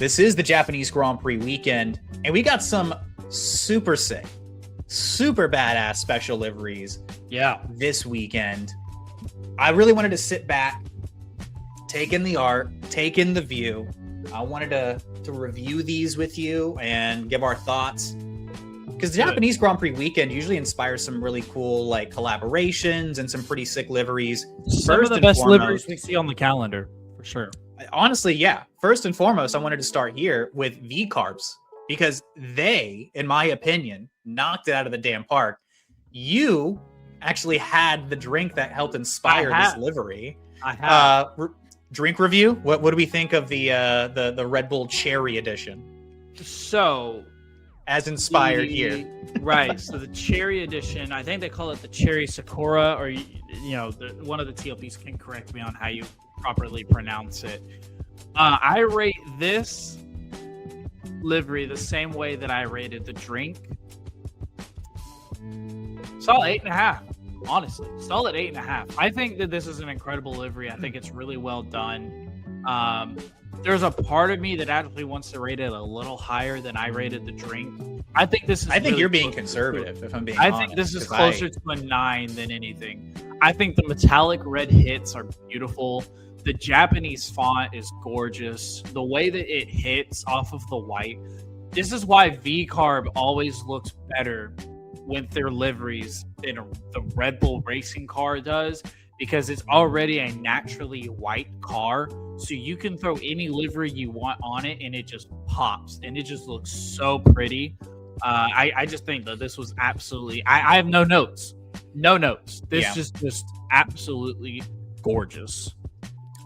This is the Japanese Grand Prix weekend, and we got some super sick, super badass special liveries this weekend. I really wanted to sit back, take in the art, take in the view. I wanted to review these with you and give our thoughts. Because the Japanese Grand Prix weekend usually inspires some really cool like collaborations and some pretty sick liveries. Some of the best liveries we see on the calendar, for sure. Honestly, yeah. First and foremost, I wanted to start here with VCARBs because they, in my opinion, knocked it out of the damn park. You actually had the drink that helped inspire this livery. I have. Drink review. What do we think of the Red Bull Cherry Edition? So, as inspired here, right? So the Cherry Edition, I think they call it the Cherry Sakura, or one of the TLPs can correct me on how you properly pronounce it. I rate this livery the same way that I rated the drink. Solid 8.5. Honestly, solid 8.5. I think that this is an incredible livery. I think it's really well done. There's a part of me that actually wants to rate it a little higher than I rated the drink. I think this is. I think you're being conservative, if I'm being honest. I think this is closer to a 9 than anything. I think the metallic red hits are beautiful. The Japanese font is gorgeous. The way that it hits off of the white. This is why VCARB always looks better with their liveries than the Red Bull racing car does, because it's already a naturally white car. So you can throw any livery you want on it and it just pops and it just looks so pretty. I just think that this was absolutely, I have no notes. This is just absolutely gorgeous.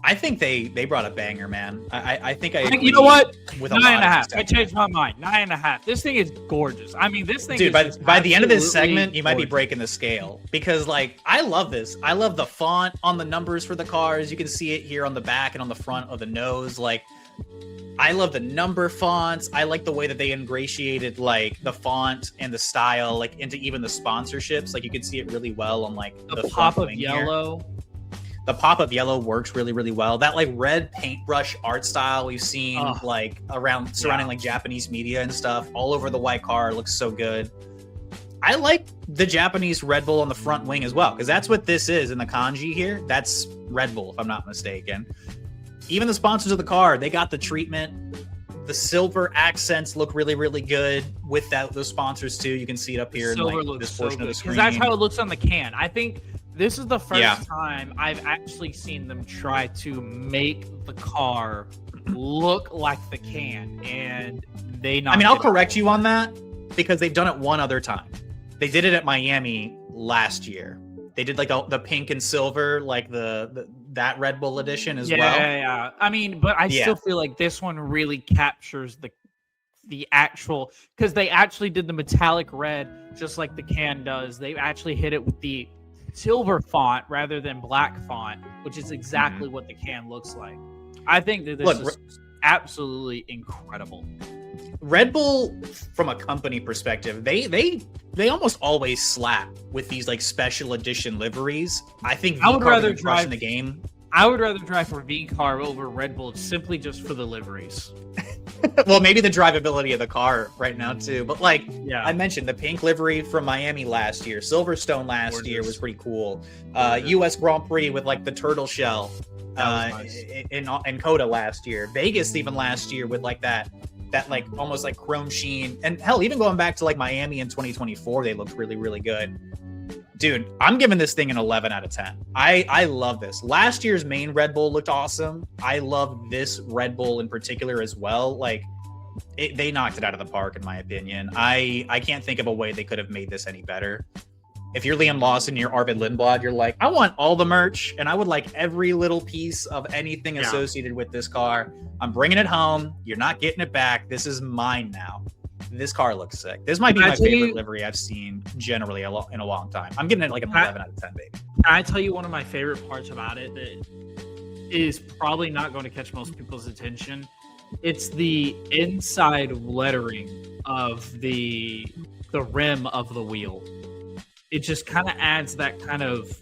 I think they brought a banger, man. I think you know what? With 9.5. I changed my mind. 9.5. This thing is gorgeous. I mean, this thing. Dude, by the end of this segment, you might be breaking the scale because, like, I love this. I love the font on the numbers for the cars. You can see it here on the back and on the front of the nose. Like, I love the number fonts. I like the way that they ingratiated like the font and the style, like into even the sponsorships. Like, you can see it really well on like the pop of yellow. Here. The pop-up yellow works really, really well. That like red paintbrush art style we've seen like surrounding like Japanese media and stuff all over the white car looks so good. I like the Japanese Red Bull on the front wing as well, because that's what this is in the kanji here. That's Red Bull, if I'm not mistaken. Even the sponsors of the car, they got the treatment. The silver accents look really, really good with those sponsors too. You can see it up here in like this portion of the screen. Because that's how it looks on the can. I think this is the first time I've actually seen them try to make the car look like the can, and I'll correct you on that because they've done it one other time. They did it at Miami last year. They did like the pink and silver, like that Red Bull edition as well. Yeah. I mean, but I still feel like this one really captures the actual, because they actually did the metallic red just like the can does. They actually hit it with the silver font rather than black font, which is exactly what the can looks like. I think that this is absolutely incredible. Red Bull, from a company perspective, they almost always slap with these like special edition liveries. I think I would rather drive the game. I would rather drive for VCARB over Red Bull simply just for the liveries. Well, maybe the drivability of the car right now too, but like I mentioned, the pink livery from Miami last year, Silverstone last year was pretty cool. US Grand Prix with like the turtle shell in Coda last year. Vegas even last year with like that like almost like chrome sheen, and hell, even going back to like Miami in 2024, they looked really, really good. Dude, I'm giving this thing an 11 out of 10. I love this. Last year's main Red Bull looked awesome. I love this Red Bull in particular as well. Like, they knocked it out of the park, in my opinion. I can't think of a way they could have made this any better. If you're Liam Lawson, you're Arvid Lindblad, you're like, I want all the merch, and I would like every little piece of anything associated with this car. I'm bringing it home. You're not getting it back. This is mine now. This car looks sick. This might be my favorite livery I've seen generally in a long time. I'm giving it like an 11 out of 10, baby. Can I tell you one of my favorite parts about it that is probably not going to catch most people's attention? It's the inside lettering of the rim of the wheel. It just kind of adds that kind of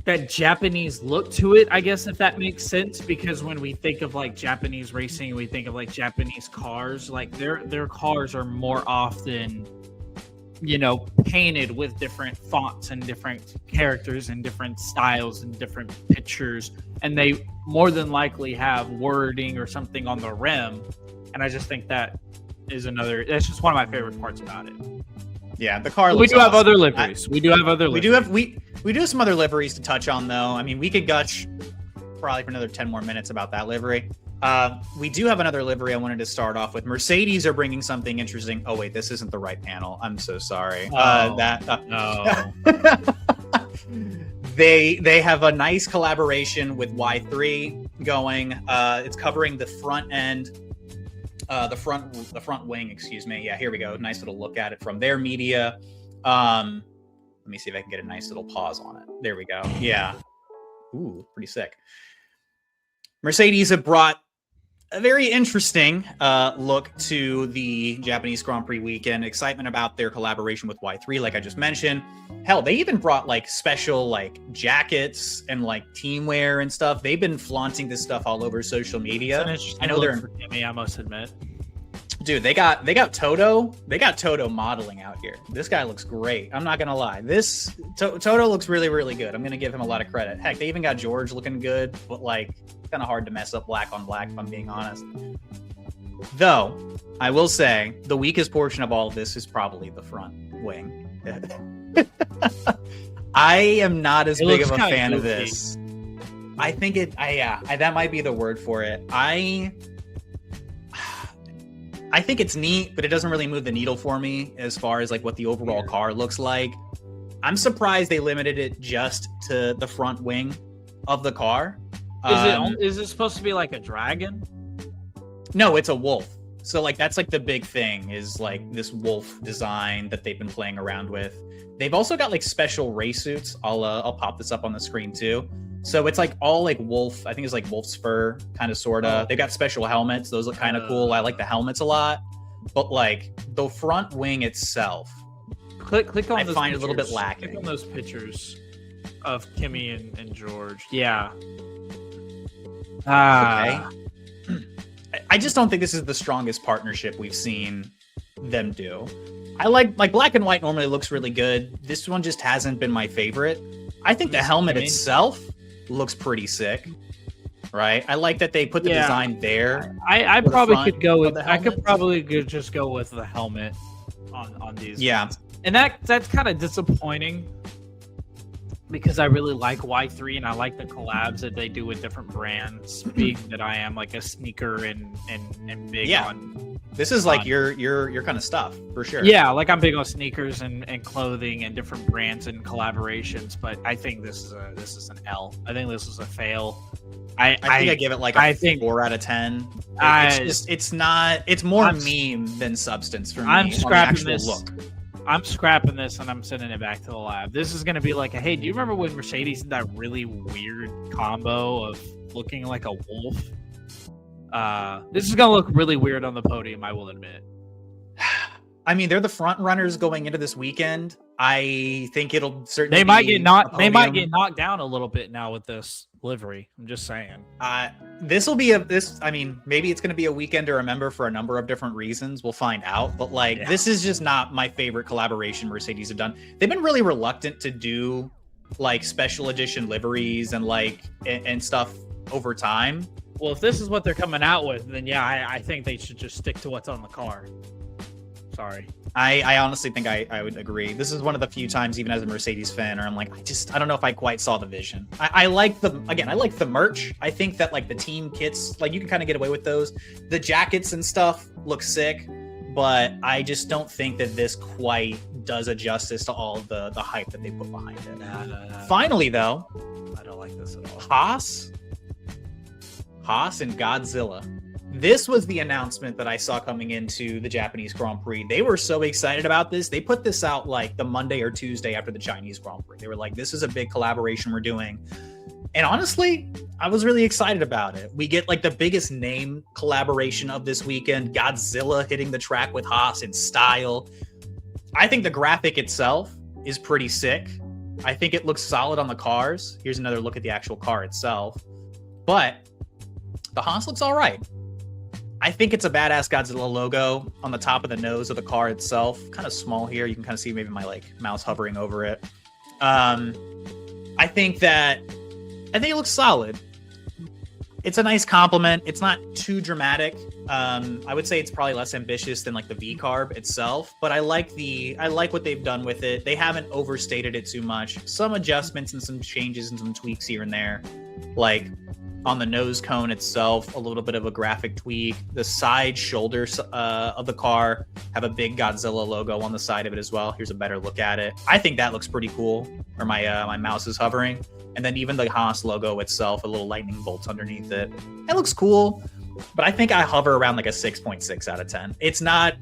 that Japanese look to it, I guess, if that makes sense, because when we think of like Japanese racing, we think of like Japanese cars, like their cars are more often, you know, painted with different fonts and different characters and different styles and different pictures, and they more than likely have wording or something on the rim. And I just think that's just one of my favorite parts about it. Yeah, the car. We do have awesome. other liveries. We do have some other liveries to touch on, though. I mean, we could gush probably for another 10 more minutes about that livery. We do have another livery I wanted to start off with. Mercedes are bringing something interesting. Oh wait, this isn't the right panel. I'm so sorry. No. They have a nice collaboration with Y3 going. It's covering the front end. The front wing, excuse me. Yeah, here we go. Nice little look at it from their media. Let me see if I can get a nice little pause on it. There we go. Yeah. Ooh, pretty sick. Mercedes have brought a very interesting look to the Japanese Grand Prix weekend. Excitement about their collaboration with Y3, like I just mentioned. Hell, they even brought like special like jackets and like teamwear and stuff. They've been flaunting this stuff all over social media. I know they're for Kimmy, I must admit. Dude, they got Toto. They got Toto modeling out here. This guy looks great. I'm not gonna lie. This Toto looks really, really good. I'm gonna give him a lot of credit. Heck, they even got George looking good, but like kind of hard to mess up black on black, if I'm being honest. Though, I will say the weakest portion of all of this is probably the front wing. I am not as big of a fan of this. I think that might be the word for it. I think it's neat, but it doesn't really move the needle for me as far as like what the overall car looks like. I'm surprised they limited it just to the front wing of the car. Is it supposed to be like a dragon? No, it's a wolf. So like that's like the big thing is like this wolf design that they've been playing around with. They've also got like special race suits. I'll pop this up on the screen too. So it's like all like wolf. I think it's like wolf's fur, kind of sorta. They got special helmets. Those look kind of cool. I like the helmets a lot. But like the front wing itself, click on. I find it a little bit lacking. Click on those pictures of Kimmy and George. Yeah. Okay. I just don't think this is the strongest partnership we've seen them do. I like black and white normally looks really good. This one just hasn't been my favorite. I think the helmet itself looks pretty sick. Right? I like that they put the design there. I probably could go with I could probably just go with the helmet on these. Yeah. Ones. And that's kind of disappointing because I really like Y3 and I like the collabs that they do with different brands, being that I am like a sneaker and big on. This is like your kind of stuff for sure. Yeah, like I'm big on sneakers and clothing and different brands and collaborations, but I think this is an L. I think this is a fail. I think I give it like a 4 out of 10. It's more meme than substance for me. I'm scrapping this. I'm scrapping this and I'm sending it back to the lab. This is going to be like, hey, do you remember when Mercedes did that really weird combo of looking like a wolf? This is going to look really weird on the podium, I will admit. I mean, they're the front runners going into this weekend. I think it'll certainly. They might get knocked down a little bit now with this livery. I'm just saying. This will be I mean, maybe it's going to be a weekend to remember for a number of different reasons. We'll find out. But this is just not my favorite collaboration Mercedes have done. They've been really reluctant to do like special edition liveries and stuff over time. Well, if this is what they're coming out with, then I think they should just stick to what's on the car. Sorry. I honestly think I would agree. This is one of the few times, even as a Mercedes fan, where I'm like, I don't know if I quite saw the vision. I like the merch. I think that like the team kits, like you can kind of get away with those. The jackets and stuff look sick, but I just don't think that this quite does a justice to all of the hype that they put behind it. No. Finally, though, I don't like this at all. Haas and Godzilla. This was the announcement that I saw coming into the Japanese Grand Prix. They were so excited about this. They put this out like the Monday or Tuesday after the Chinese Grand Prix. They were like, this is a big collaboration we're doing. And honestly, I was really excited about it. We get like the biggest name collaboration of this weekend, Godzilla hitting the track with Haas in style. I think the graphic itself is pretty sick. I think it looks solid on the cars. Here's another look at the actual car itself. But the Haas looks all right. I think it's a badass Godzilla logo on the top of the nose of the car itself. Kind of small here. You can kind of see maybe my like mouse hovering over it. I think it looks solid. It's a nice compliment. It's not too dramatic. I would say it's probably less ambitious than like the VCARB itself, but I like what they've done with it. They haven't overstated it too much. Some adjustments and some changes and some tweaks here and there, like on the nose cone itself, a little bit of a graphic tweak. The side shoulders of the car have a big Godzilla logo on the side of it as well. Here's a better look at it. I think that looks pretty cool. Or my mouse is hovering. And then even the Haas logo itself, a little lightning bolt underneath it. It looks cool, but I think I hover around like a 6.6 out of 10. It's not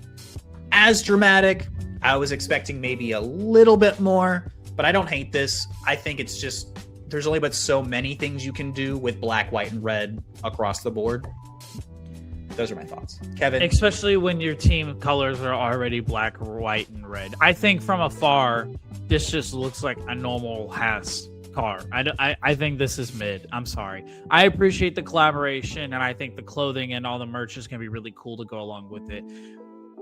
as dramatic. I was expecting maybe a little bit more, but I don't hate this. I think it's just, there's only but so many things you can do with black, white, and red across the board. Those are my thoughts. Kevin? Especially when your team colors are already black, white, and red. I think from afar, this just looks like a normal Haas car. I think this is mid. I'm sorry. I appreciate the collaboration, and I think the clothing and all the merch is going to be really cool to go along with it.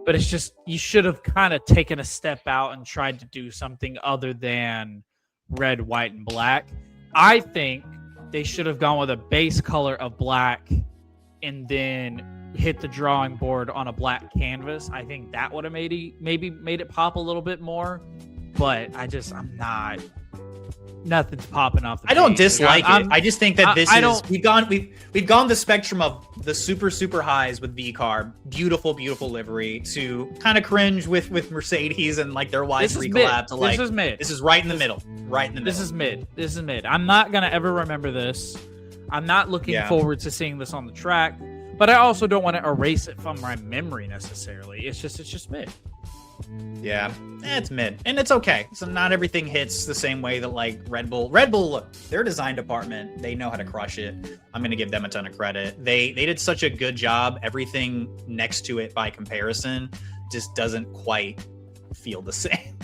But it's just, you should have kind of taken a step out and tried to do something other than red, white, and black. I think they should have gone with a base color of black and then hit the drawing board on a black canvas. I think that would have maybe made it pop a little bit more. But nothing's popping off the I don't page. dislike it. I just think that we've gone the spectrum of the super highs with VCARB, beautiful livery, to kind of cringe with Mercedes and like their Y3 collab to like this is right in the middle. This is mid. I'm not gonna ever remember this. I'm not looking forward to seeing this on the track, but I also don't want to erase it from my memory necessarily. It's just mid. Yeah, it's mid, and it's okay. So not everything hits the same way that like Red Bull, look, their design department, they know how to crush it. I'm gonna give them a ton of credit. They did such a good job. Everything next to it by comparison just doesn't quite feel the same.